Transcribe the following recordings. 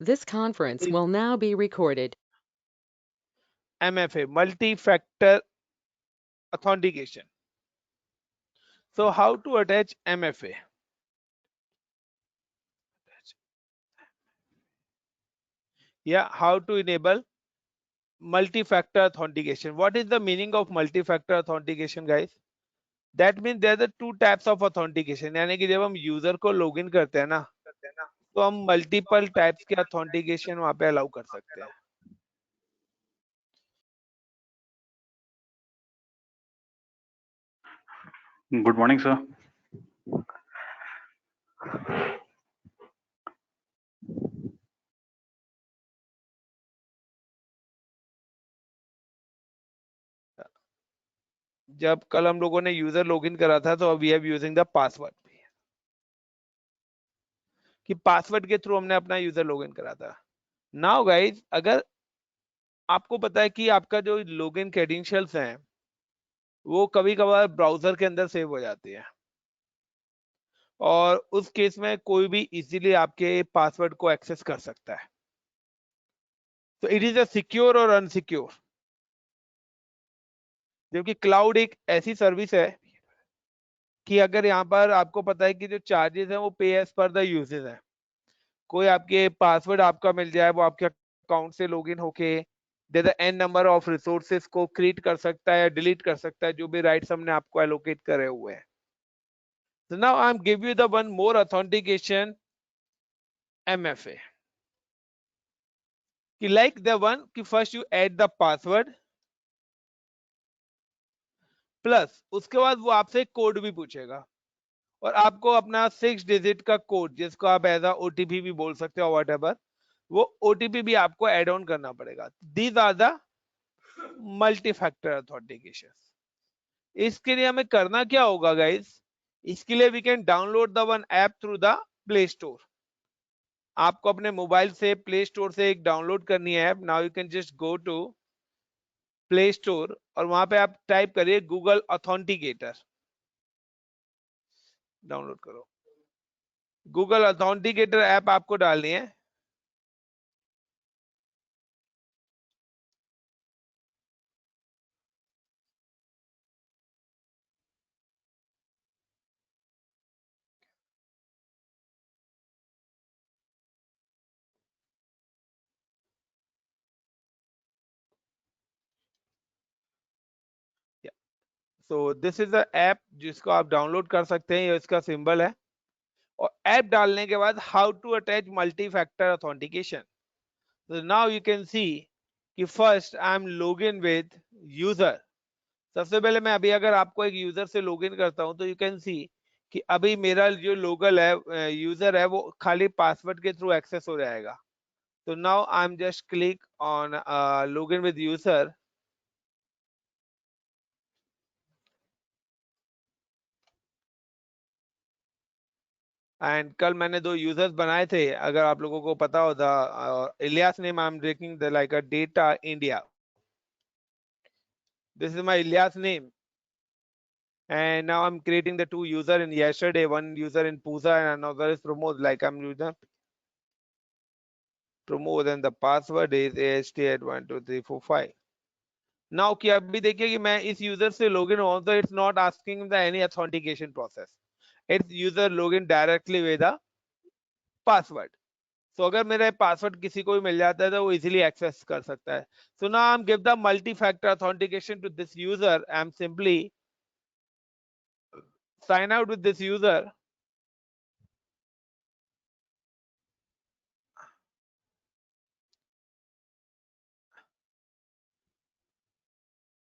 This conference will now be recorded. MFA, multi-factor authentication. So how to attach MFA? Yeah, how to enable multi-factor authentication. What is the meaning of multi-factor authentication, guys? That means there are the two types of authentication. यानी कि जब हम user को login करते हैं ना, तो हम मल्टीपल टाइप्स के ऑथेंटिकेशन वहां पे अलाउ कर सकते हैं. Good morning, sir. जब कल हम लोगों ने यूजर लॉगिन करा था तो we have using the password, कि पासवर्ड के थ्रू हमने अपना यूजर लॉगिन करा था. नाउ गाइस, अगर आपको पता है कि आपका जो लॉगिन क्रेडेंशियल्स हैं वो कभी कभार ब्राउजर के अंदर सेव हो जाती है, और उस केस में कोई भी इजीली आपके पासवर्ड को एक्सेस कर सकता है. तो इट इज अ सिक्योर और अनसिक्योर, क्योंकि क्लाउड एक ऐसी सर्विस है कि अगर यहाँ पर आपको पता है कि जो चार्जेस हैं वो पे एज पर द यूजेस है. कोई आपके पासवर्ड आपका मिल जाए, वो आपके अकाउंट से लॉगिन होके there an number of resources को क्रिएट कर सकता है या डिलीट कर सकता है, जो भी राइट्स हमने आपको एलोकेट करे हुए हैं. So now I'm give you the one more authentication, MFA. कि like the one कि first you add the password, plus उसके बाद वो आपसे कोड भी पूछेगा, और आपको अपना 6 डिजिट का कोड, जिसको आप एज ओटीपी भी बोल सकते हो वॉट एवर, वो ओटीपी भी आपको एड ऑन करना पड़ेगा. These are the multi factor authentication. इसके लिए हमें करना क्या होगा गाइस? इसके लिए we can download the one app through the play store. आपको अपने मोबाइल से प्ले स्टोर से एक डाउनलोड करनी है app. Now you can just go to play store और वहां पे आप टाइप करिए गूगल ऑथेंटिकेटर. डाउनलोड करो. गूगल ऑथेंटिकेटर ऐप आपको डालनी है. तो दिस इज द ऐप जिसको आप डाउनलोड कर सकते हैं, ये इसका सिंबल है. और ऐप डालने के बाद how to attach multi factor authentication. तो नाउ यू कैन सी कि first I am login with user. सबसे पहले मैं अभी अगर आपको एक यूजर से लॉगिन करता हूं तो यू कैन सी कि अभी मेरा जो लोगल है, यूजर है, वो खाली पासवर्ड के थ्रू एक्सेस हो जाएगा. तो now I am just click on login with user. And कल मैंने 2 यूजर्स बनाए थे, अगर आप लोगों को पता होता. Ilyas name I am taking the like a data India. This is my Ilyas name, and now I'm creating the 2 user in yesterday, one user in Pusa and another is Pramod. Like I'm using Pramod and the password is AST@12345. Now कि अभी देखिए कि मैं इस user से login हुआ, तो it's not asking the any authentication process. It's user login directly with the password. So अगर मेरा पासवर्ड किसी को भी मिल जाता है तो वो इजीली एक्सेस कर सकता है. So now I am give the multi factor authentication to this user. I am simply sign out with this user.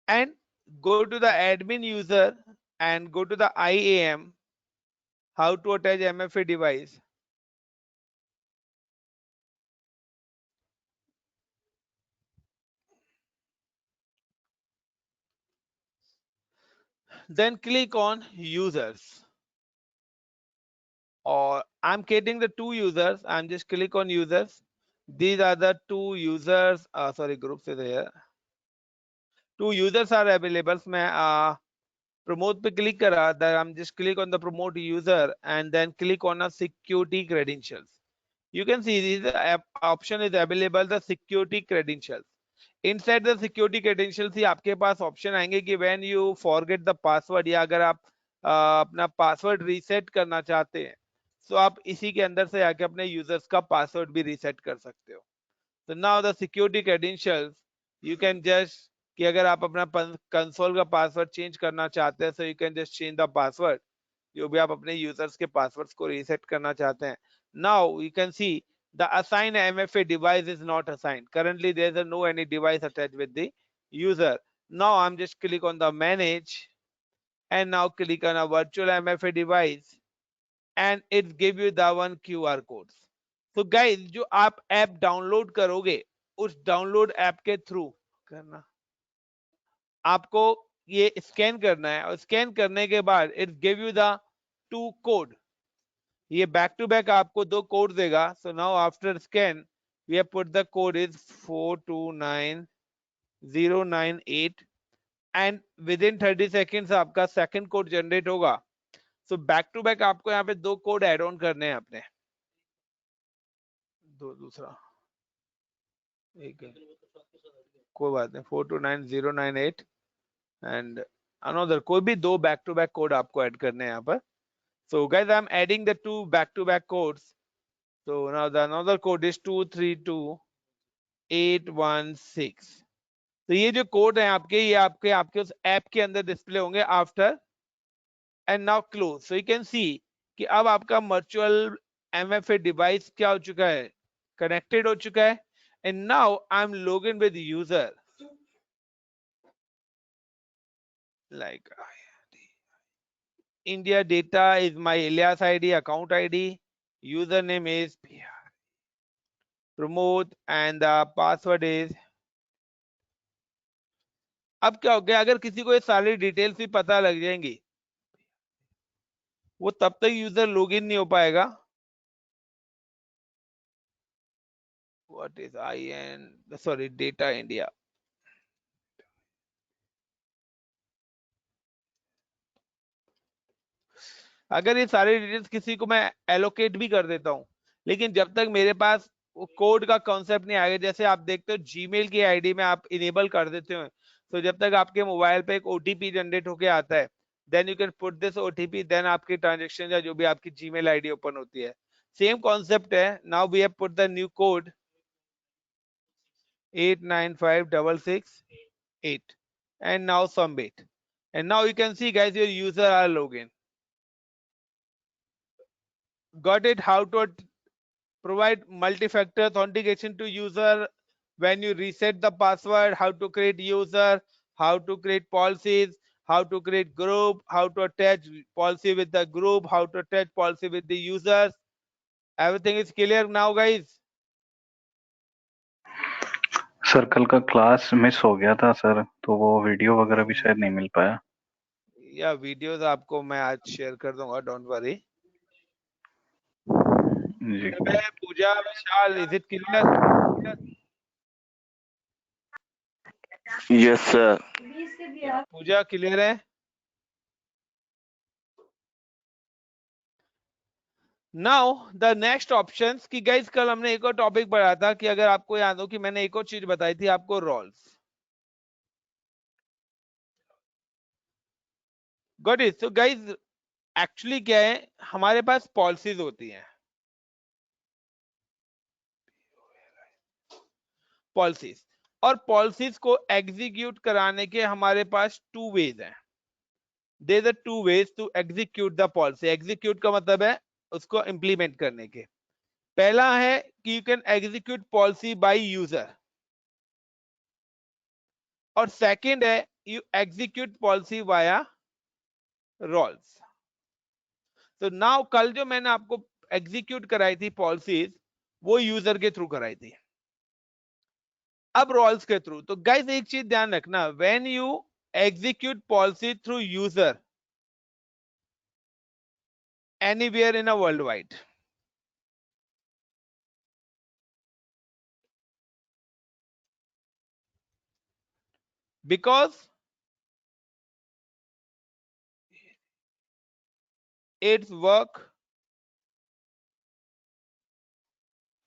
And go to the admin user and go to the IAM, how to attach MFA device. Then click on users. Or I'm creating the 2 users. I'm just click on users. These are the 2 users. Sorry, groups is here. 2 users are available. मैं promote पे click करा. Then I'm just click on the promote user and then click on a security credentials. You can see this option is available, the security credentials. Inside the security credentials ही आपके पास option आएंगे कि when you forget the password, या अगर आप अपना password reset करना चाहते हैं तो आप इसी के अंदर से आके अपने यूजर्स का पासवर्ड भी रीसेट कर सकते हो. So now the security credentials you can just, कि अगर आप अपना कंसोल का पासवर्ड चेंज करना चाहते हैं so you can just change the password, जो भी आप अपने यूजर्स के पासवर्ड्स को रीसेट करना चाहते हैं. Now you can see the assign MFA device is not assigned. Currently there is no any device attached with the user. Now I'm just click on the manage and now click on a virtual MFA device and it give you the one QR codes. So guys, जो आप app download करोगे उस download app के through करना, आपको ये scan करना है और स्कैन करने के बाद it give you the 2 code. ये बैक टू बैक आपको 2 कोड देगा. So now after scan we have put the code is 429098 and within 30 seconds आपका सेकंड कोड जनरेट होगा. सो बैक टू बैक आपको यहाँ पे 2 कोड ऐड ऑन करने हैं अपने. दूसरा एक है, कोई बात नहीं, 429098 एंड अनदर, कोई भी 2 बैक टू बैक कोड आपको ऐड करने हैं यहाँ पर. So guys, I'm adding the 2 back-to-back codes. So now the another code is 232816. तो ये जो कोड है आपके, ये आपके उस ऐप के अंदर डिस्प्ले होंगे after and now close. So you can see कि अब आपका वर्चुअल MFA डिवाइस क्या हो चुका है, कनेक्टेड हो चुका है. And now I M log in with user like India data is my alias ID, account ID, username is promote and the password is. अब क्या हो गया, अगर किसी को ये सारी डिटेल्स भी पता लग जाएंगी वो तब तक यूजर लॉगिन नहीं हो पाएगा. What is IN, sorry, data India. अगर ये सारी डिटेल्स किसी को मैं एलोकेट भी कर देता हूं, लेकिन जब तक मेरे पास वो कोड का कॉन्सेप्ट नहीं आएगा, जैसे आप देखते हो जीमेल की आईडी में आप इनेबल कर देते हो, तो जब तक आपके मोबाइल पे एक OTP जनरेट होके आता है, then you can put this OTP, then आपकी ट्रांजेक्शन या जो भी आपकी जीमेल आईडी ओपन होती है. सेम कॉन्सेप्ट है. Now we have put the new code 895668 and now submit, and now you can see guys your user are logged in. Got it? How to provide multi-factor authentication to user when you reset the password, how to create user, how to create policies, how to create group, how to attach policy with the group, how to attach policy with the users. Everything is clear now guys? Sir कल का class miss हो गया था sir, तो वो video वगैरह भी शायद नहीं मिल पाया. या वीडियोस आपको मैं आज शेयर कर दूंगा, डोंट वरी. जी. Pooja, Vishal, is it clear? Yes sir. Pooja clear है? नाउ द नेक्स्ट ऑप्शन की गाइस, कल हमने एक और टॉपिक पढ़ा था कि अगर आपको याद हो कि मैंने एक और चीज बताई थी आपको, roles. Got it? So guys actually क्या है, हमारे पास पॉलिसीज होती हैं, पॉलिसीज, और पॉलिसीज को एग्जीक्यूट कराने के हमारे पास 2 वेज हैं. There are 2 ways to execute the policy. Execute का मतलब है उसको इंप्लीमेंट करने के. पहला है कि you can execute policy by user, और सेकंड है you execute policy via roles. तो नाउ कल जो मैंने आपको एग्जीक्यूट कराई थी पॉलिसीज, वो यूजर के थ्रू कराई थी, अब रोल्स के थ्रू. तो गाइस एक चीज ध्यान रखना, when you execute policy through user anywhere in a world wide, because its work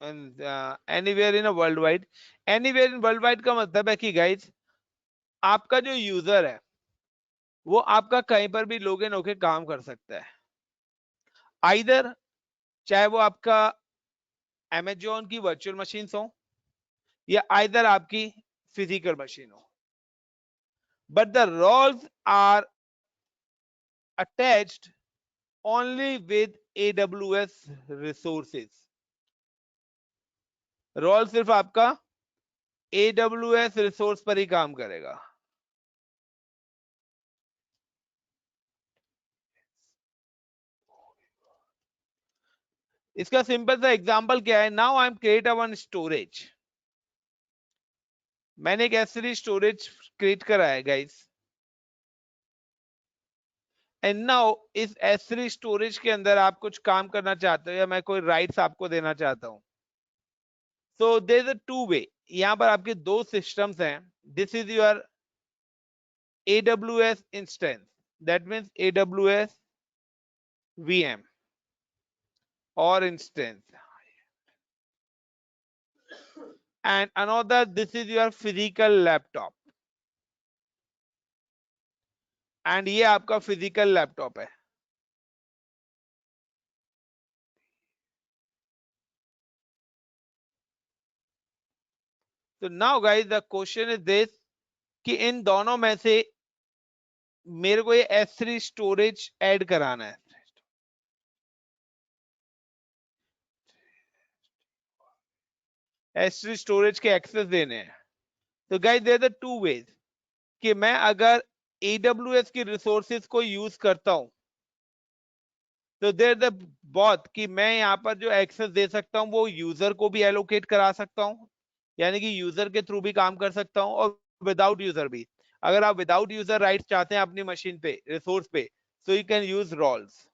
anywhere in world wide. Anywhere in world wide का मतलब है कि गाइज आपका जो यूजर है वो आपका कहीं पर भी लॉगिन होकर काम कर सकता है, आइदर चाहे वो आपका Amazon की वर्चुअल मशीन हो या आइदर आपकी फिजिकल मशीन हो, but the roles are attached only with AWS resources। Role सिर्फ आपका AWS रिसोर्स पर ही काम करेगा। इसका सिंपल सा एग्जांपल क्या है, now I am create one storage. मैंने एक S3 स्टोरेज क्रिएट करा है गाइस, एंड नाउ इस S3 स्टोरेज के अंदर आप कुछ काम करना चाहते हो या मैं कोई राइट्स आपको देना चाहता हूं, so there is a two way. यहां पर आपके दो सिस्टम्स हैं, this is your AWS instance, that means AWS VM or instance, and another this is your physical laptop, and ये आपका फिजिकल लैपटॉप है। तो now guys the question is this कि इन दोनों में से मेरे को ये S3 स्टोरेज ऐड कराना है, S3 स्टोरेज के एक्सेस देने हैं। तो guys there are two ways कि मैं अगर AWS की रिसोर्सेज को यूज करता हूं तो देयर द बहुत कि मैं यहाँ पर जो एक्सेस दे सकता हूं वो यूजर को भी एलोकेट करा सकता हूं, यानी कि यूजर के थ्रू भी काम कर सकता हूं, और विदाउट यूजर भी। अगर आप विदाउट यूजर राइट्स चाहते हैं अपनी मशीन पे रिसोर्स पे, so you can use roles.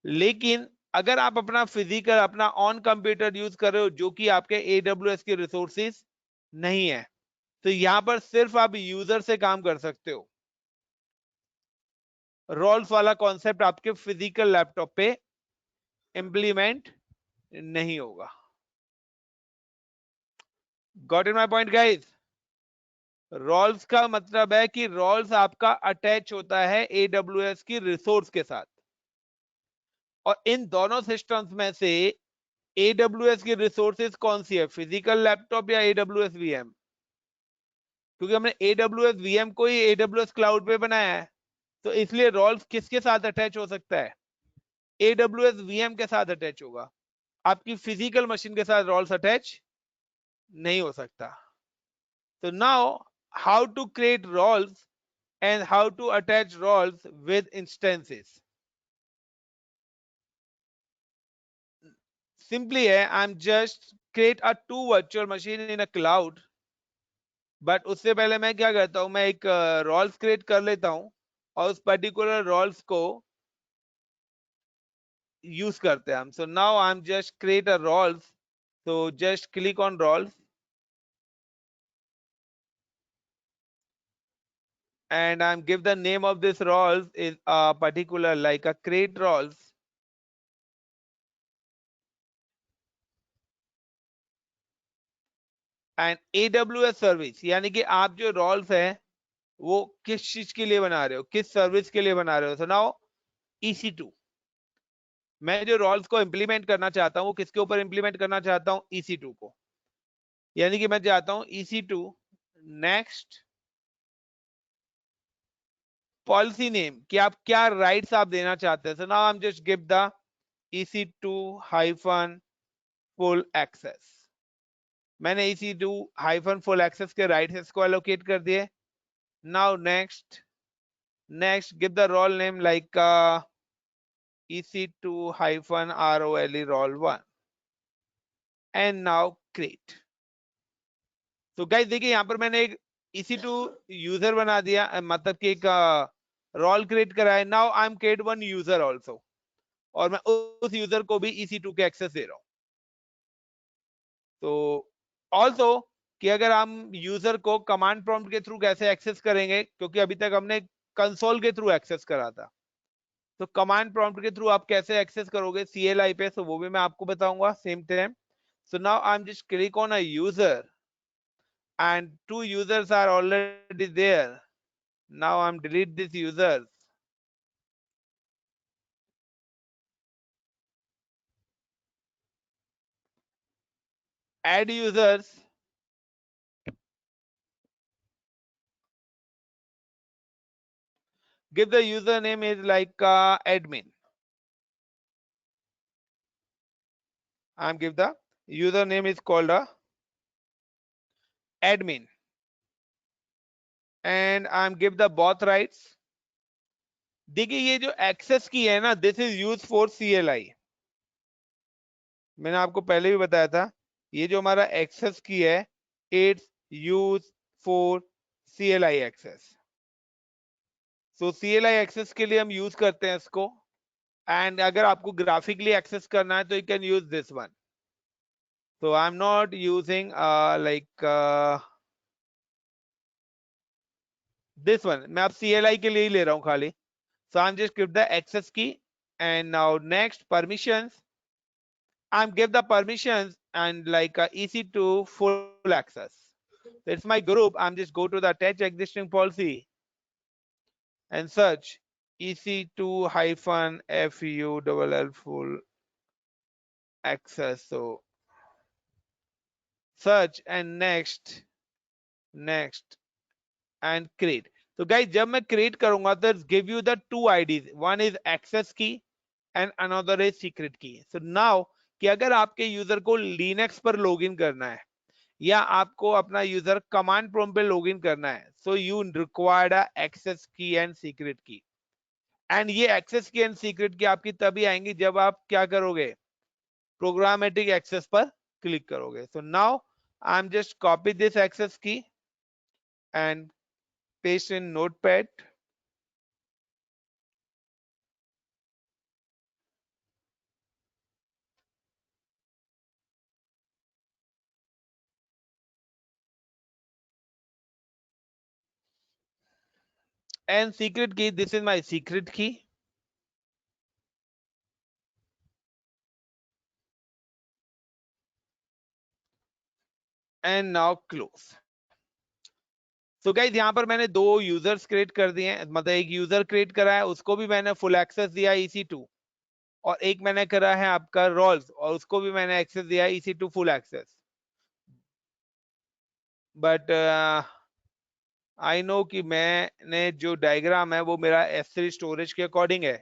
लेकिन अगर आप अपना फिजिकल अपना ऑन कंप्यूटर यूज कर रहे हो जो कि आपके AWS के रिसोर्सेज नहीं है, तो यहां पर सिर्फ आप यूजर से काम कर सकते हो। रोल्स वाला कॉन्सेप्ट आपके फिजिकल लैपटॉप पे इंप्लीमेंट नहीं होगा। Got in my point guys? Roles का मतलब है कि रोल्स आपका अटैच होता है AWS की रिसोर्स के साथ, और इन दोनों सिस्टम्स में से AWS की रिसोर्सेज कौन सी है, फिजिकल लैपटॉप या AWS VM? क्योंकि हमने AWS VM को ही AWS क्लाउड पे बनाया है, तो इसलिए रोल्स किसके साथ अटैच हो सकता है, AWS VM के साथ अटैच होगा। आपकी फिजिकल मशीन के साथ रोल्स अटैच नहीं हो सकता। तो now how to create roles and how to attach roles with instances? Simply I'm just create a two virtual machine in a cloud, but उससे पहले मैं क्या करता हूं, मैं एक roles create कर लेता हूं और उस particular roles को use करते हैं हम। So now I'm just create a roles, so just click on roles and I'm give the name of this roles is a particular like a create roles, and AWS service, यानी कि आप जो roles है वो किस चीज के लिए बना रहे हो, किस सर्विस के लिए बना रहे हो। सो नाउ EC2, मैं जो रोल्स को इंप्लीमेंट करना चाहता हूं वो किसके ऊपर इंप्लीमेंट करना चाहता हूं, EC2 को, यानी कि मैं चाहता हूं EC2 नेक्स्ट पॉलिसी नेम कि आप क्या राइट्स आप देना चाहते हैं। So now I am just give the EC2 hyphen full access. मैंने EC2 हाइफन फुल एक्सेस के राइट्स को एलोकेट कर दिए। Now next give the role name like EC2 hyphen ROLE role1 and now create। तो guys देखिए यहां पर मैंने एक EC2 यूजर बना दिया, मतलब कि एक रोल क्रिएट करा है। Now I am create one user also, और मैं उस यूजर को भी EC2 के एक्सेस दे रहा हूं। तो ऑल्सो कि अगर हम यूजर को कमांड प्रॉम्प्ट के थ्रू कैसे एक्सेस करेंगे, क्योंकि अभी तक हमने कंसोल के थ्रू एक्सेस करा था, तो कमांड प्रॉम्प्ट के थ्रू आप कैसे एक्सेस करोगे CLI पे, तो वो भी मैं आपको बताऊंगा same time. So now I'm just click on a user and 2 users are already there. Now I'm delete these users. Add users. Give the username is like admin. I'm give the username is called admin. And I'm give the both rights. देखिए ये जो access key है ना, this is use for CLI. मैंने आपको पहले भी बताया था, ये जो हमारा एक्सेस की है, it's use for CLI access. So CLI access के लिए हम यूज करते हैं इसको. एंड अगर आपको ग्राफिकली एक्सेस करना है तो you can use this one. So I'm not using this one. मैं अब CLI के लिए ही ले रहा हूँ खाली. So I'm just give the access key and now next permissions. I'm give the permissions and like EC2 full access. So it's my group. I'm just go to the attach existing policy and search EC2 hyphen FULL full access. So search and next and create. तो guys जब मैं create करूंगा तो give you the two IDs, one is access key and another is secret key. So now कि अगर आपके user को Linux पर लॉगिन करना है या आपको अपना यूजर कमांड प्रॉम्प्ट पे लॉगिन करना है, so you required access key and secret की. एंड ये एक्सेस की एंड सीक्रेट की आपकी तभी आएंगी जब आप क्या करोगे, प्रोग्रामेटिक एक्सेस पर क्लिक करोगे. So now I am just copy this access key and paste in notepad. And secret key, this is my secret key. And now close. So guys यहाँ पर मैंने दो यूजर्स क्रिएट कर दिए हैं, मतलब एक यूजर क्रिएट करा है, उसको भी मैंने फुल एक्सेस दिया है EC2, और एक मैंने करा है आपका रोल्स और उसको भी मैंने एक्सेस दिया है EC2 full access. But I know कि मैंने जो डायग्राम है वो मेरा S3 स्टोरेज के अकॉर्डिंग है.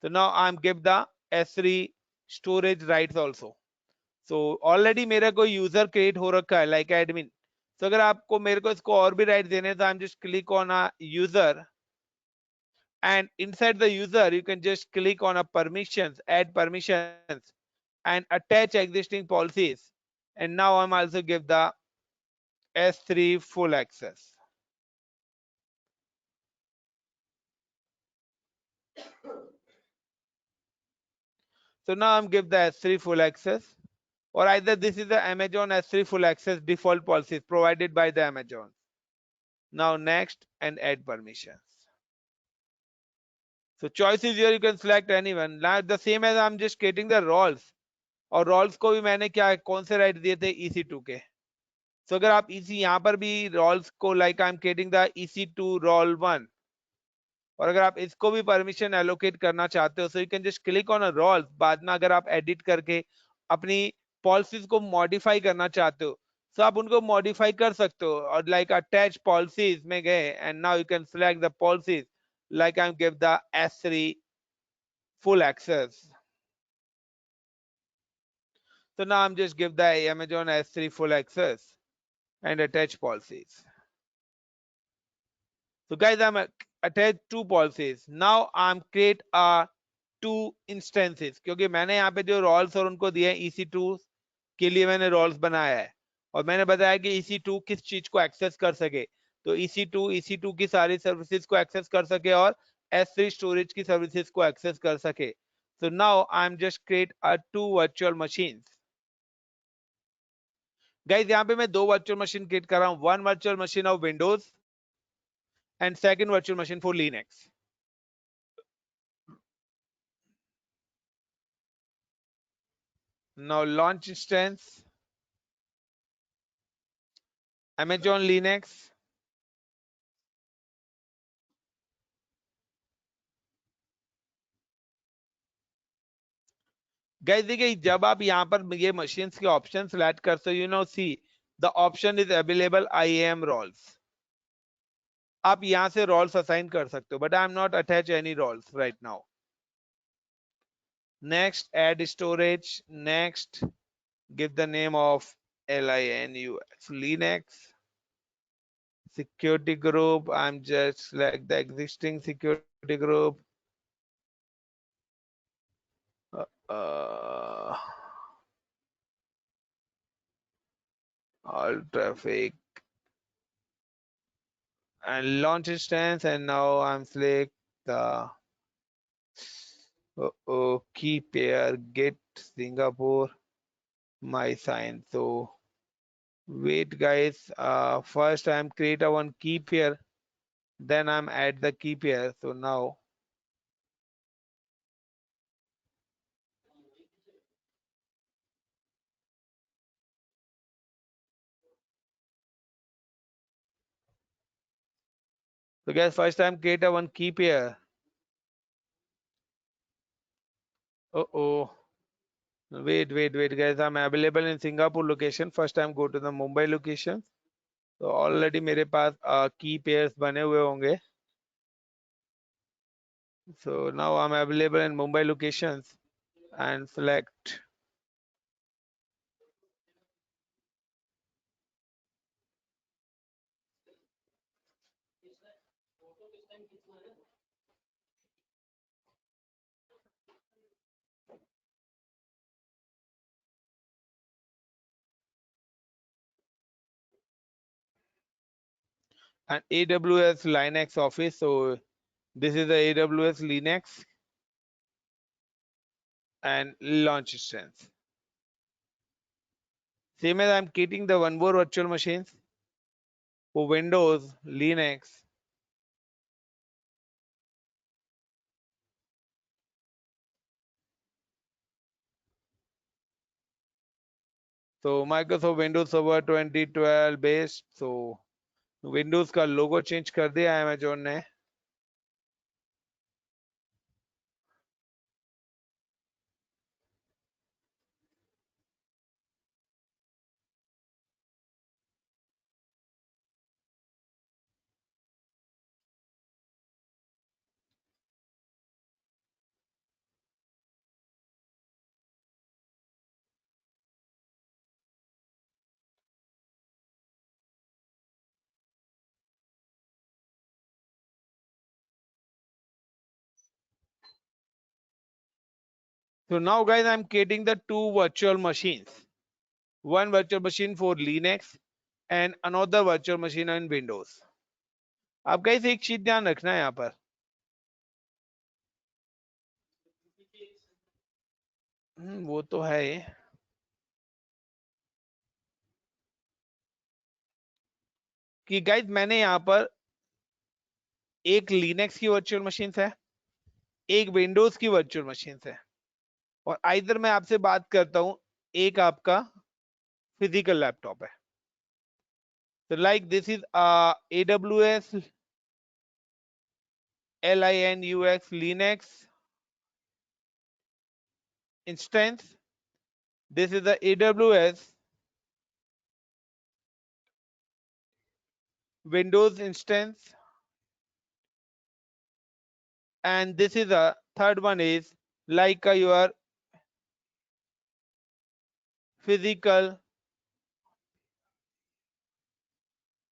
तो now I am give the S3 storage rights also. So already मेरा कोई यूजर क्रिएट हो रखा है लाइक एडमिन. तो अगर आपको मेरे को इसको और भी राइट देने तो आई am just click on a user and inside the user you can just click on a permissions, add permissions and attach existing policies. And now I'm also give the S3 full access. So now I'm give the S3 full access, or either this is the Amazon S3 full access default policies provided by the Amazon. Now next and add permissions. So choice is here, you can select anyone. Now the same as I'm just creating the roles, और roles को भी मैंने क्या कौन से right दिए थे EC2 के. So अगर आप यहाँ पर भी roles को like I'm creating the EC2 role 1, और अगर आप इसको भी परमिशन एलोकेट करना चाहते हो, so you can just click on a roles. बाद में अगर आप एडिट करके अपनी पॉलिसीज को मॉडिफाई करना चाहते हो, so आप उनको मॉडिफाई कर सकते हो, और like अटैच पॉलिसीज में गए and now you can select the policies like I'm give the S3 full access. So now I'm just give the Amazon S3 full access and attach policies. So guys, I'm attached two policies. Now I'm create a two instances, क्योंकि मैंने यहाँ पे जो roles और उनको दिए EC2 के लिए मैंने roles बनाया है, और मैंने बताया कि EC2 किस चीज को एक्सेस कर सके. तो EC2 की सारी सर्विसेज को एक्सेस कर सके और S3 स्टोरेज की सर्विसेज को एक्सेस कर सके. So now I'm just create a two virtual machines. Guys यहाँ पे मैं दो वर्चुअल मशीन क्रिएट कर रहा हूँ, one virtual machine of Windows and second virtual machine for Linux. Now launch instance, Amazon Linux, guys देखिए जब आप यहाँ पर ये मशीन्स के ऑप्शन सेलेक्ट करते हो, you know see the option is available IAM roles. आप यहाँ से roles असाइन कर सकते हो, but I am not attach any roles right now. Next, add storage. Next, give the name of LINUX Linux. Security group, I'm just select the existing security group. All traffic and launch instance, and now I'm select the key pair get Singapore my sign. So wait guys, first I'm create a one key pair, then I'm add the key pair. So now so guys first time create a one key pair. Wait guys, I'm available in Singapore location. First time go to the Mumbai location. तो already मेरे पास की pairs बने हुए होंगे. So now I'm available in Mumbai locations and select an AWS Linux office. So this is the AWS Linux and launch instance. Same as I'm creating the one more virtual machines for Windows, Linux. So Microsoft Windows Server 2012 based. So Windows का लोगो change कर दिया Amazon ने. So now guys, I'm creating the two virtual machines. One virtual machine for Linux and another virtual machine on Windows. आप guys एक चीज ध्यान रखना है यहाँ पर. वो तो है कि गाइस मैंने यहाँ पर एक लिनक्स की वर्चुअल मशीन है, एक विंडोज की वर्चुअल मशीन है, और आइदर मैं आपसे बात करता हूं एक आपका फिजिकल लैपटॉप है. तो like this is AWS LINUX Linux instance. This is the AWS Windows instance, and this is a third one is like your physical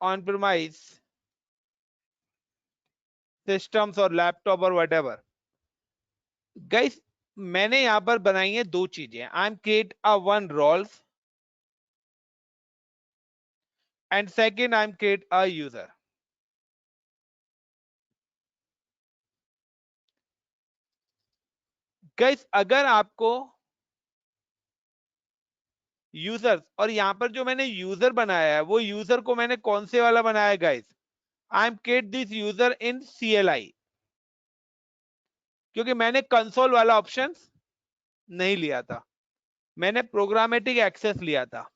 on-premise systems और लैपटॉप और whatever. Guys, मैंने यहां पर बनाई है दो चीजें. I am create a one roles and second I am create a user. Guys अगर आपको यूजर, और यहां पर जो मैंने यूजर बनाया है वो यूजर को मैंने कौन से वाला बनाया है guys, I am create this user in CLI, क्योंकि मैंने कंसोल वाला ऑप्शन नहीं लिया था. मैंने प्रोग्रामेटिक एक्सेस लिया था।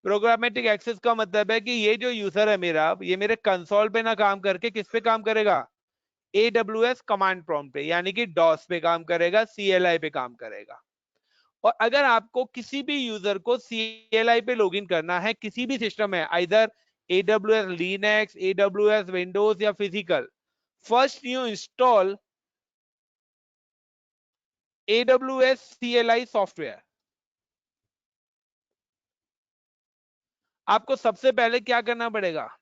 प्रोग्रामेटिक एक्सेस का मतलब है कि ये जो यूजर है मेरा, ये मेरे कंसोल पे ना काम करके किस पे काम करेगा, AWS कमांड प्रॉम्प्ट पे, यानी कि डॉस पे काम करेगा, CLI पे काम करेगा। और अगर आपको किसी भी यूजर को CLI पे लॉगिन करना है किसी भी सिस्टम में, either AWS Linux, AWS Windows या physical, first you install AWS CLI software. आपको सबसे पहले क्या करना पड़ेगा,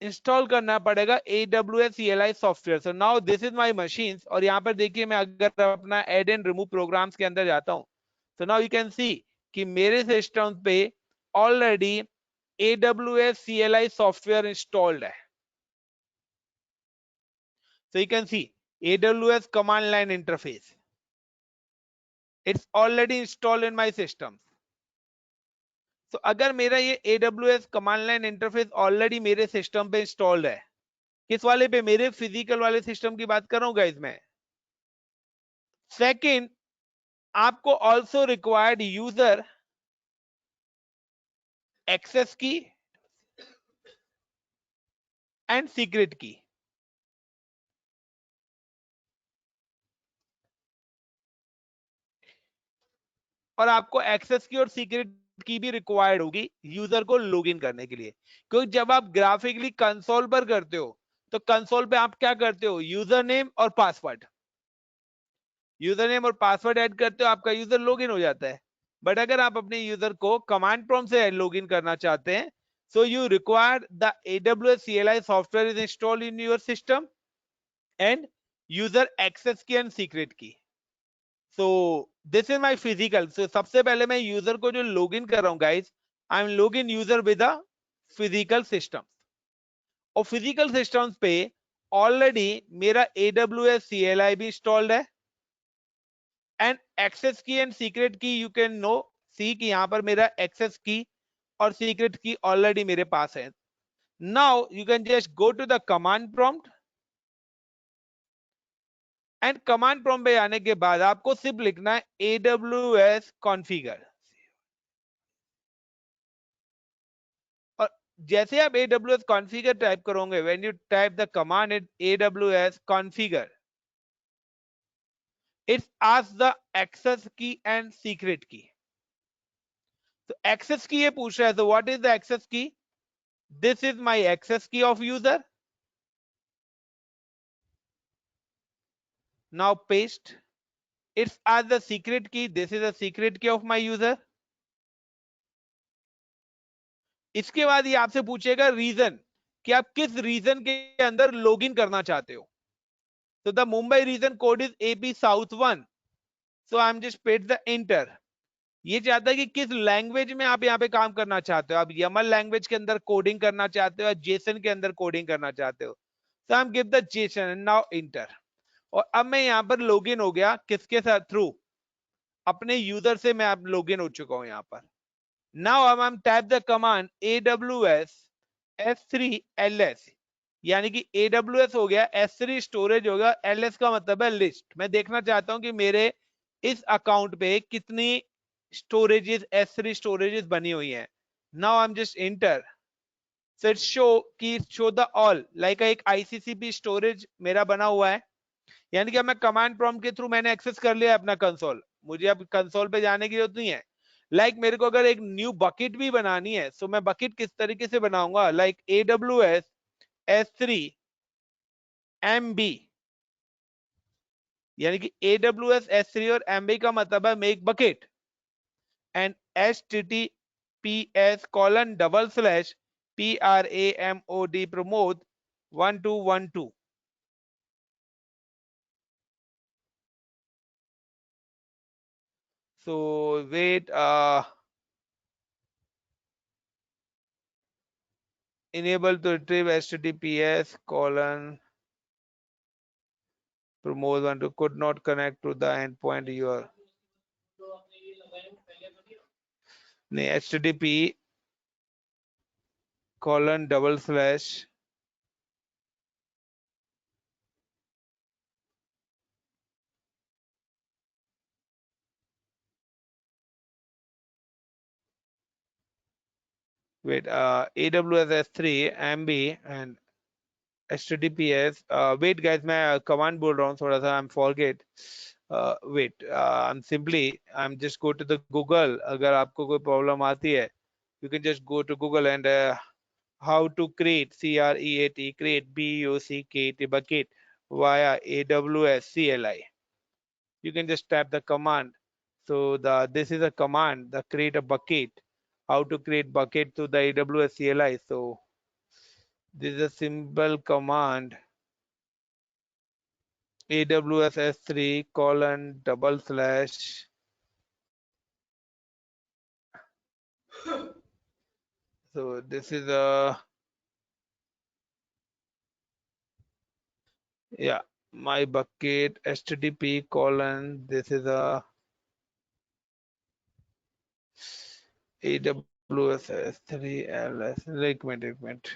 इंस्टॉल करना पड़ेगा AWS CLI software. So now this is my machines, और यहाँ पर देखिए मैं अगर अपना ऐड एंड रिमूव प्रोग्राम्स के अंदर जाता हूँ, तो नाउ यू कैन सी कि मेरे सिस्टम पे already AWS CLI software installed है। So you can see AWS command line interface. It's already installed in my system. So अगर मेरा ये AWS command line interface already मेरे सिस्टम पे installed है, किस वाले पे, मेरे फिजिकल वाले सिस्टम की बात कर रहा हूँ गाइस मैं। सेकंड, आपको also required user access key and secret की। और आपको एक्सेस की और सीक्रेट की भी रिक्वायर्ड होगी यूजर को लॉगिन करने के लिए, क्योंकि जब आप ग्राफिकली कंसोल पर करते हो तो कंसोल पे आप क्या करते हो, यूजर नेम और पासवर्ड, यूजर नेम और पासवर्ड ऐड करते हो, आपका यूजर लॉगिन हो जाता है। बट अगर आप अपने यूजर को कमांड प्रॉम्प्ट से लॉगिन करना चाहते हैं, so you require the AWS CLI software is installed in your system and user access key and secret key. So this is my physical. सो सबसे पहले मैं यूजर को जो लॉगिन कर रहा हूं guys, I am login user with a physical system. और फिजिकल सिस्टम्स पे ऑलरेडी मेरा AWS CLI भी इंस्टॉल्ड है and access key and secret की, यू कैन नो सी कि यहां पर मेरा एक्सेस की और सीक्रेट की ऑलरेडी मेरे पास है। Now you can just go to the command prompt and command prompt पे आने के बाद आपको सिर्फ लिखना है AWS कॉन्फ़िगर। और जैसे आप AWS कॉन्फ़िगर टाइप करोगे, when you type the command AWS configure, it's ask the access key and secret key. तो एक्सेस की ये पूछ रहा है, तो what is the access key, this is my access key of user. Now paste, it's ask the secret key, this is the secret key of my user. इसके बाद ये आपसे पूछेगा रीजन, कि आप किस रीजन के अंदर लॉगिन करना चाहते हो। तो the Mumbai region code is AP South 1, so I am just paid the enter. ये चाहता है कि किस लैंग्वेज में आप यहाँ पे काम करना चाहते हो, आप YAML लैंग्वेज के अंदर कोडिंग करना चाहते हो या JSON के अंदर कोडिंग करना चाहते हो। So I am give the JSON and now enter. और अब मैं यहाँ पर लॉगिन हो गया, किसके साथ, थ्रू अपने यूजर से मैं अब लॉगिन हो चुका हूं यहाँ पर। नाउ अब हम type the command AWS S3 LS, यानी कि AWS हो गया, S3 स्टोरेज होगा, LS का मतलब है लिस्ट। मैं देखना चाहता हूं कि मेरे इस अकाउंट पे कितनी स्टोरेजेस, S3 स्टोरेजेस बनी हुई हैं। Now I am just inter, so it show the all, like एक ICCP स्टोरेज मेरा बना हुआ है, यानी कि मैं कमांड प्रॉम्प्ट के थ्रू मैंने एक्सेस कर लिया अपना कंसोल, मुझे अब कंसोल पे जाने की जरूरत नहीं है। मेरे को अगर एक न्यू बकेट भी बनानी है, सो मैं बकेट किस तरीके से बनाऊंगा, AWS S3 MB, यानी कि AWS S3 और MB का मतलब है make bucket and https://pramod Pramod 1212। So wait, enable to retrieve https:// promote 12 could not connect to the endpoint you are नहीं http:// wait, AWS S3 MB and HTTPS. Wait guys, मैं command बोल रहा हूँ थोड़ा सा, I'm forget. Wait, I'm just go to the Google. अगर आपको कोई problem आती है, you can just go to Google and how to create create BUCKT bucket via AWS CLI. You can just type the command. So this is a command, the create a bucket. How to create bucket to the AWS CLI. So this is a simple command. AWS S3 : / so this is a, yeah, my bucket HTTP : this is a AWS S3 ls. एक minute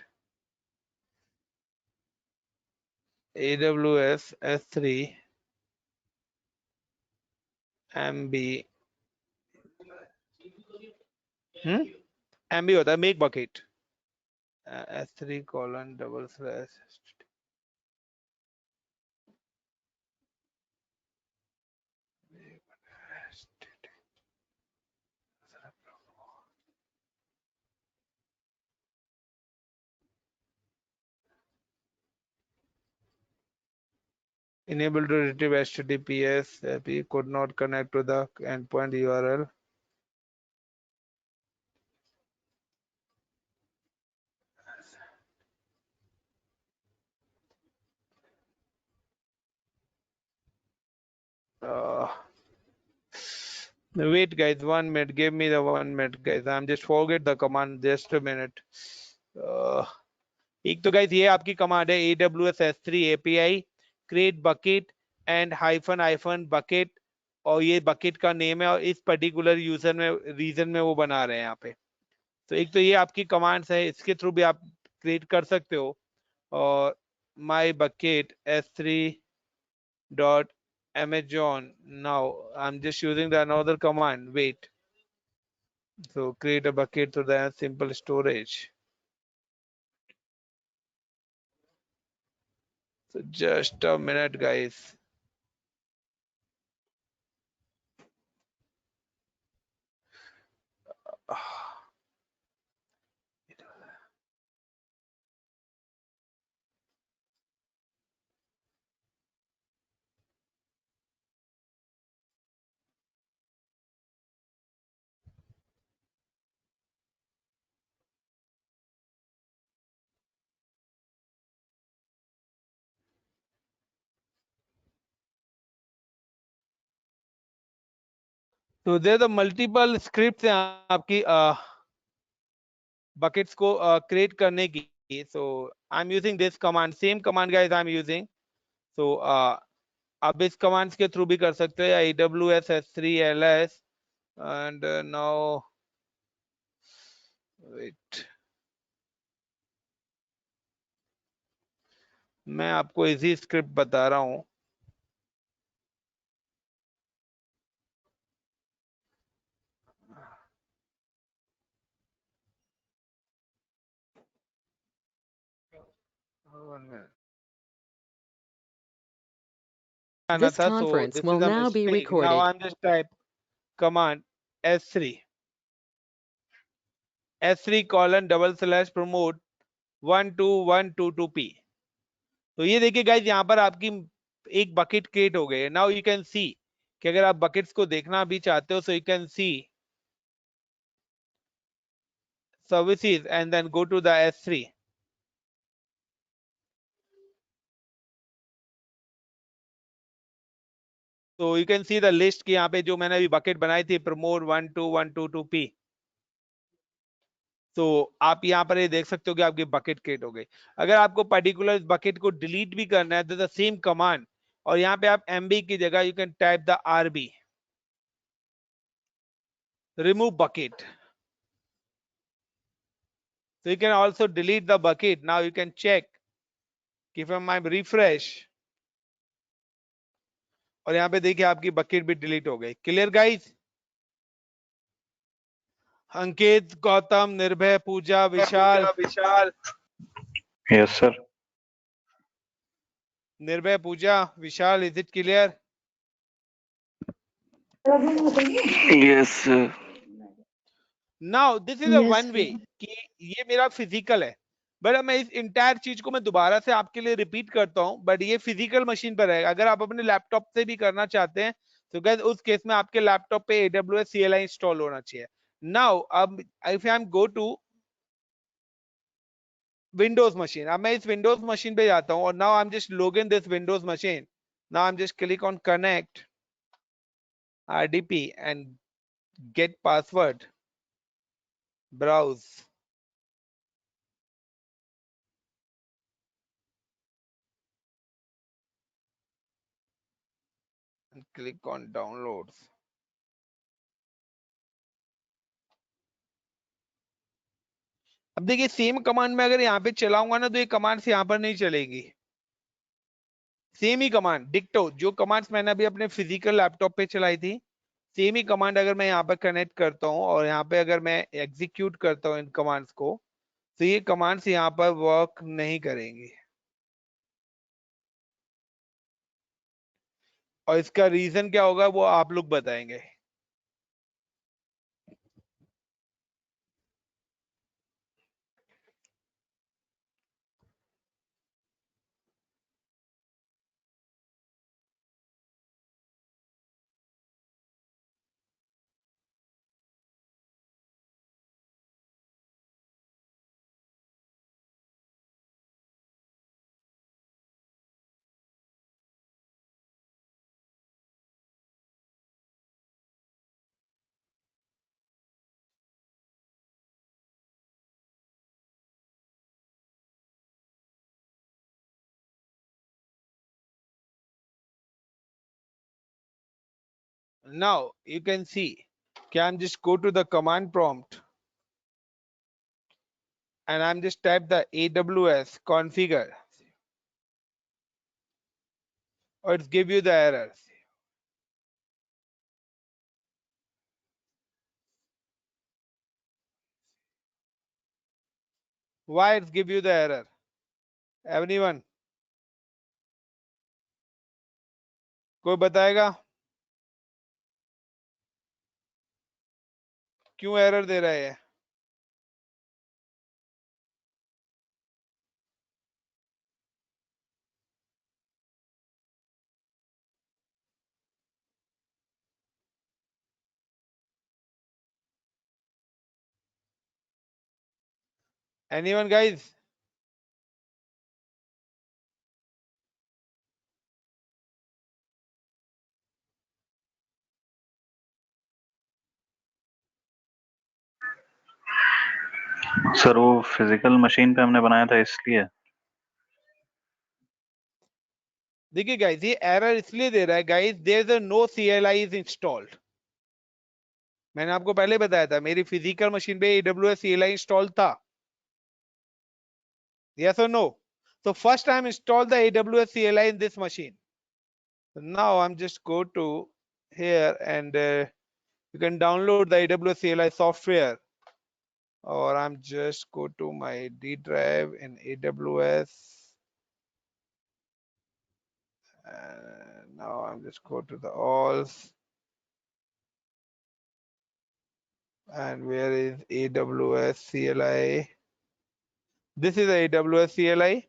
AWS S3 MB MB होता है make bucket S3 : / enable to retrieve HTTPS API could not connect to the endpoint URL. Wait guys, 1 minute, give me the 1 minute guys, I'm just forget the command, just a minute. एक तो guys ये आपकी command है AWS S3 API create bucket and -- bucket, और ये bucket का name है और इस particular यूजर में रीजन में वो बना रहे हैं यहाँ पे। तो एक तो ये आपकी कमांड्स है, इसके थ्रू भी आप क्रिएट कर सकते हो। और my bucket S3 dot Amazon. Now I'm just using the another command. Wait. So create a bucket to the simple storage. So just a minute, guys. So there are the multiple scripts हैं आपकी buckets को create करने की. So I'm using this command, same command guys I'm using. So आप इस commands के through भी कर सकते हो, या AWS S3 ls and now wait. मैं आपको इजी स्क्रिप्ट बता रहा हूं. This conference this will is a now be mistake. Now recorded. I'm just type command S3 / promote 12122p. तो ये देखिए गाइज, यहाँ पर आपकी एक बकेट क्रिएट हो गई है. नाउ यू कैन सी कि अगर आप बकेट्स को देखना भी चाहते हो, so you can see services and then go to the S3. तो you can see the list की यहाँ पे जो मैंने अभी बकेट बनाई थी प्रमोट 12122p. तो आप यहाँ पर ये देख सकते हो कि आपकी बकेट क्रिएट हो गई. अगर आपको पर्टिकुलर इस बकेट को डिलीट भी करना है तो द सेम कमांड, और यहाँ पे आप MB की जगह you can type the RB, remove bucket. So you can also delete the bucket. Now you can check if I refresh, और यहाँ पे देखिए आपकी बकेट भी डिलीट हो गई. Clear guys? अंकित, गौतम, निर्भय, पूजा, विशाल, yes sir. Nirbhay, Puja, Vishal, is it clear? Yes sir. Now this is a Yes, one way sir. कि ये मेरा फिजिकल है, बट मैं इस इंटायर चीज को मैं दोबारा से आपके लिए रिपीट करता हूं, बट ये फिजिकल मशीन पर है। अगर आप अपने लैपटॉप से भी करना चाहते हैं तो गाइस उस केस में आपके लैपटॉप पे AWS CLI इंस्टॉल होना चाहिए। नाउ अब if I am go to Windows machine, अब मैं इस विंडोज मशीन पे जाता हूं और now I am just log in this Windows machine. Now I am just click on connect RDP and get password, browse, and click on downloads। अब देखिए same command में अगर यहाँ पे चलाऊंगा ना तो ये कमांड्स यहाँ पर नहीं चलेगी। सेम ही कमांड डिक्टो, जो कमांड्स मैंने अभी अपने फिजिकल लैपटॉप पे चलाई थी, सेम ही कमांड अगर मैं यहाँ पर कनेक्ट करता हूँ और यहाँ पे अगर मैं एग्जीक्यूट करता हूँ इन कमांड्स को, तो ये कमांड्स यहाँ पर वर्क नहीं करेंगी। और इसका रीजन क्या होगा वो आप लोग बताएंगे। Now you can see, can just go to the command prompt and I'm just type the AWS configure, or it's give you the error. Why it's give you the error? Anyone? कोई बताएगा क्यों error दे रहा है? Anyone guys? Sir वो physical machine पे हमने बनाया था इसलिए। देखिए गाइस ये एरर इसलिए दे रहा है guys, there is no CLI is installed. मैंने आपको पहले बताया था मेरी फिजिकल मशीन पे AWS CLI इंस्टॉल था। Yes or no? So first time install the AWS CLI in this machine. So now I'm just go to here and you can download the AWS CLI software, or I'm just go to my D drive in AWS. Now I'm just go to the alls, and where is AWS CLI? This is AWS CLI.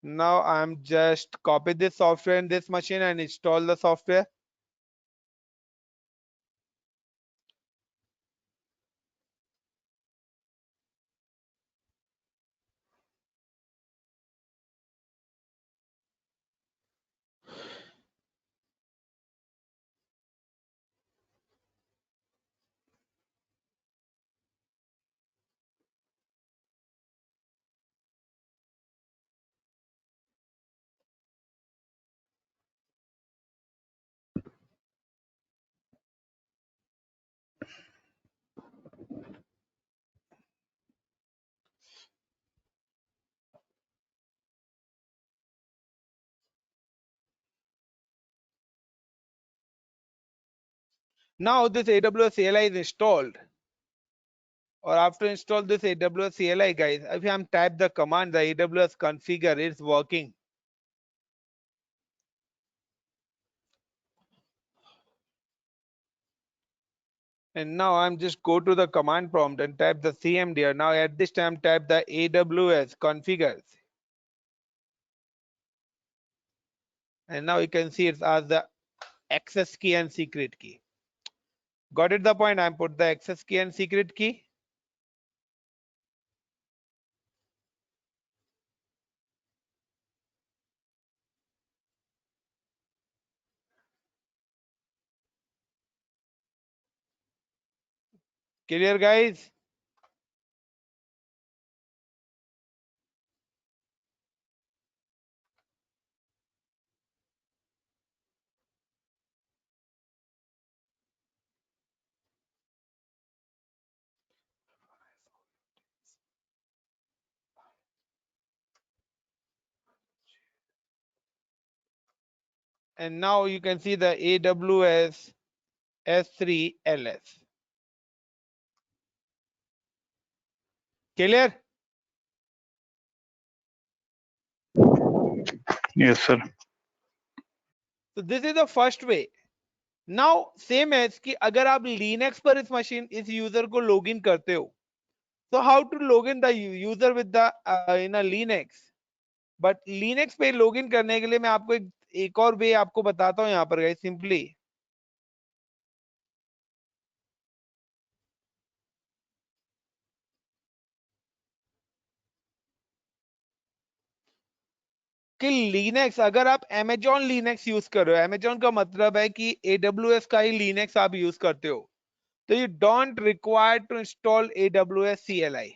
Now I'm just copy this software in this machine and install the software. Now this AWS CLI is installed. Or after install this AWS CLI, guys, if I'm type the command, the AWS configure, it's working. And now I'm just go to the command prompt and type the cmd. Now at this time type the AWS configure. And now you can see it's as the access key and secret key. Got it the point? I'm put the access key and secret key. Clear, guys? And now you can see the AWS S3 LS. Clear? Yes, sir. So this is the first way. Now same as कि अगर आप Linux पर इस machine इस user को login करते हो, so how to login the user with the in a Linux? But Linux पे लॉगिन करने के लिए मैं आपको एक और वे आपको बताता हूँ यहाँ पर गाइस सिंपली. कि Linux अगर आप Amazon Linux यूज कर रहे हो, Amazon का मतलब है कि AWS का ही Linux आप यूज करते हो, तो you don't require to install AWS CLI.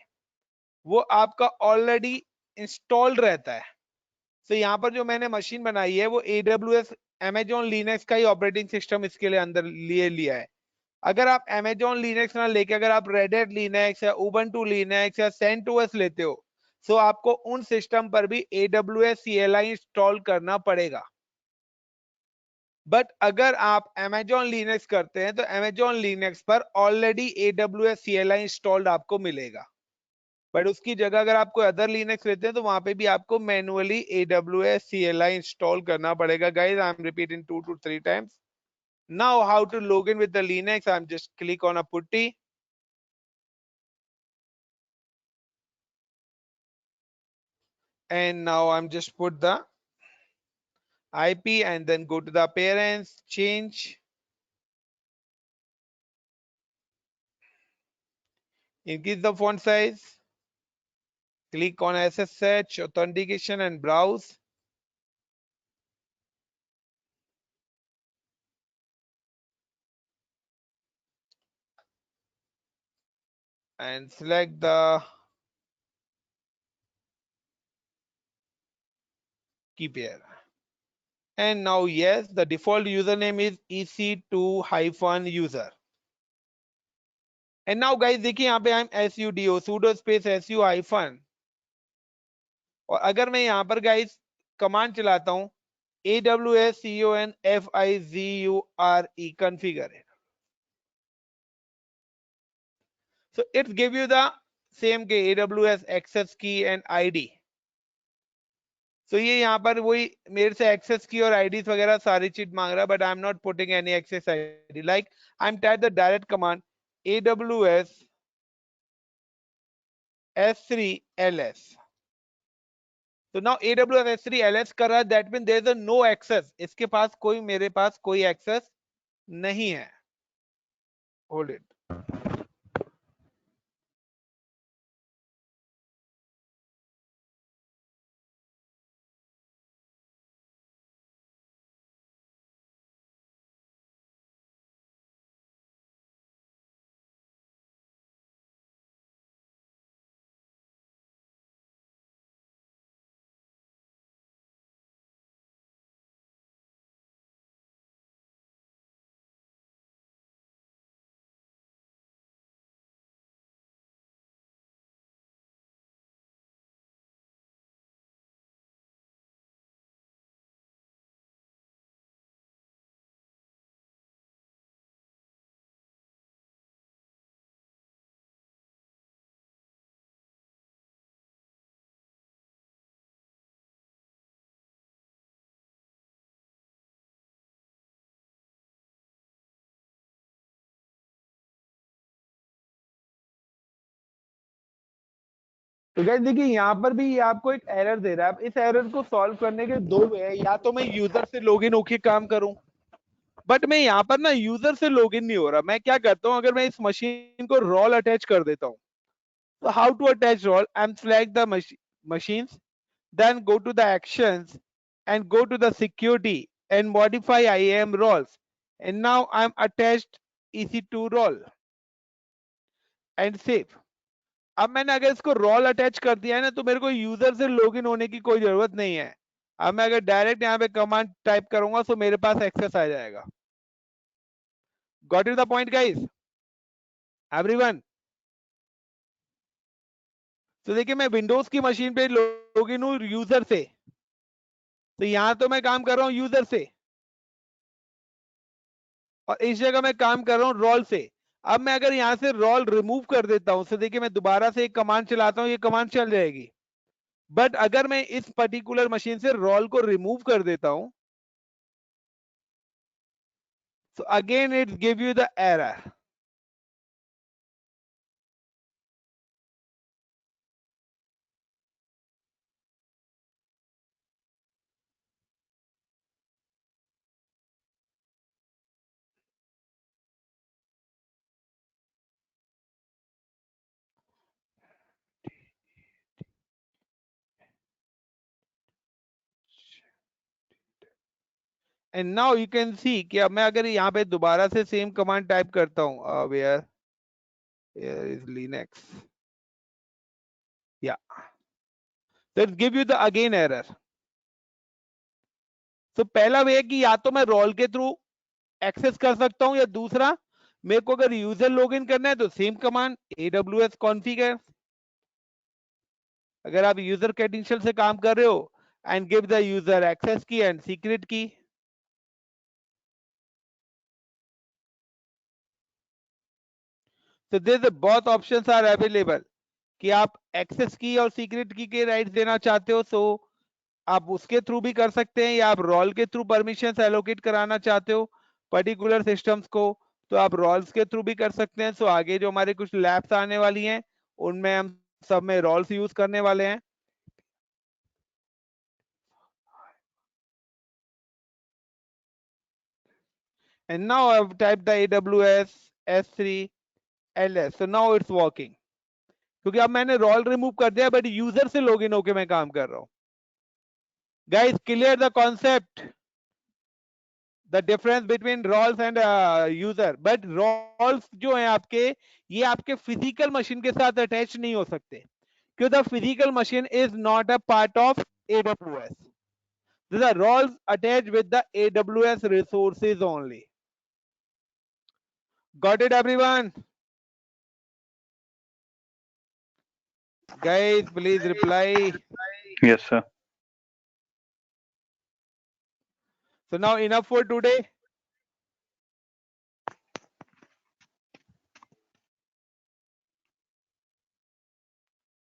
वो आपका ऑलरेडी इंस्टॉल्ड रहता है. तो यहाँ पर जो मैंने मशीन बनाई है वो AWS Amazon Linux का ही ऑपरेटिंग सिस्टम इसके लिए अंदर लिए लिया है. अगर आप Amazon Linux ना लेके अगर आप Red Hat Linux या Ubuntu Linux या CentOS लेते हो, तो आपको उन सिस्टम पर भी AWS CLI इंस्टॉल करना पड़ेगा. बट अगर आप Amazon Linux करते हैं तो Amazon Linux पर ऑलरेडी AWS CLI इंस्टॉल्ड आपको मिलेगा. बट उसकी जगह अगर आप कोई अदर लिनक्स लेते हैं तो वहां पे भी आपको मैनुअली AWS CLI इंस्टॉल करना पड़ेगा. Guys, I am repeating 2 to 3 times. Now how to log in with the Linux? I'm just click on a putty. And now I'm just put the IP and then go to the appearance, change, increase the font size, click on SSH authentication and browse. And select the key pair. And now yes, the default username is EC2-user. And now guys देखिए यहाँ पे I'm sudo space su hyphen, और अगर मैं यहाँ पर guys command चलाता हूँ AWS configure configure, so it give you the same के AWS access key and ID. so ये यहाँ पर वही मेरे से access key और IDs वगैरह सारी चीज मांग रहा है, but I'm not putting any access ID. like I'm type the direct command AWS S3 LS. तो नाउ AWS S3 LS कर रहा है, that mean there is a no access. इसके पास कोई मेरे पास कोई एक्सेस नहीं है. Hold it. तो गाइस देखिए यहाँ पर भी ये आपको एक एरर दे रहा है। अब इस एरर को सॉल्व करने के दो वे है, या तो मैं यूजर से लॉगिन होके काम करूं, बट मैं यहाँ पर ना यूजर से लॉगिन नहीं हो रहा। मैं क्या करता हूँ, अगर मैं इस मशीन को रोल अटैच कर देता हूँ, तो how to attach role, I am select the machines, then go to the actions and go to the security and modify IAM roles, and now I'm attached EC2 role and save. अब मैंने अगर इसको role attach कर दिया है ना, तो मेरे को यूजर से लॉगिन होने की कोई जरूरत नहीं है। अब मैं अगर डायरेक्ट यहाँ पे कमांड टाइप करूंगा तो मेरे पास एक्सेस आ जाएगा। Got it the point guys, everyone? तो देखिए मैं विंडोज की मशीन पे लॉगिन हूँ यूजर से, तो यहां तो मैं काम कर रहा हूँ यूजर से, और इस जगह मैं काम कर रहा हूँ रोल से। अब मैं अगर यहां से रोल रिमूव कर देता हूं, तो देखिए मैं दोबारा से एक कमांड चलाता हूं, ये कमांड चल जाएगी। बट अगर मैं इस पर्टिकुलर मशीन से रोल को रिमूव कर देता हूं, so again it give you the error. And now you can see कि अब मैं अगर यहाँ पे दोबारा से सेम कमांड टाइप करता हूँ, where is Linux, yeah, so it give you the again error. तो पहला वे है कि या तो मैं रोल के थ्रू एक्सेस कर सकता हूं, या दूसरा मेरे को अगर यूजर लॉगिन करना है तो सेम कमांड AWS कॉन्फ़िगर, अगर आप यूजर क्रेडेंशियल से काम कर रहे हो, and give the user access key and secret key. तो this both options are available कि आप एक्सेस की और सीक्रेट की के राइट्स देना चाहते हो, सो आप उसके थ्रू भी कर सकते हैं, या आप रोल के थ्रू परमिशंस एलोकेट कराना चाहते हो पर्टिकुलर सिस्टम्स को, तो आप रोल्स के थ्रू भी कर सकते हैं। सो आगे जो हमारे कुछ लैब्स आने वाली हैं, उनमें हम सब में रोल्स यूज करने वाले हैं। And now I've typed the AWS S3 LS, so now it's working, क्योंकि अब मैंने रोल रिमूव कर दिया, बट यूजर से लॉगिन होके मैं काम कर रहा हूं। Guys clear the concept, the difference between roles and user. But roles जो है आपके, ये आपके फिजिकल मशीन के साथ अटैच नहीं हो सकते, क्योंकि the physical machine is not a part of AWS. The roles attached with the AWS resources only. Got it, everyone? Guys, please reply. Yes, sir. So now enough for today.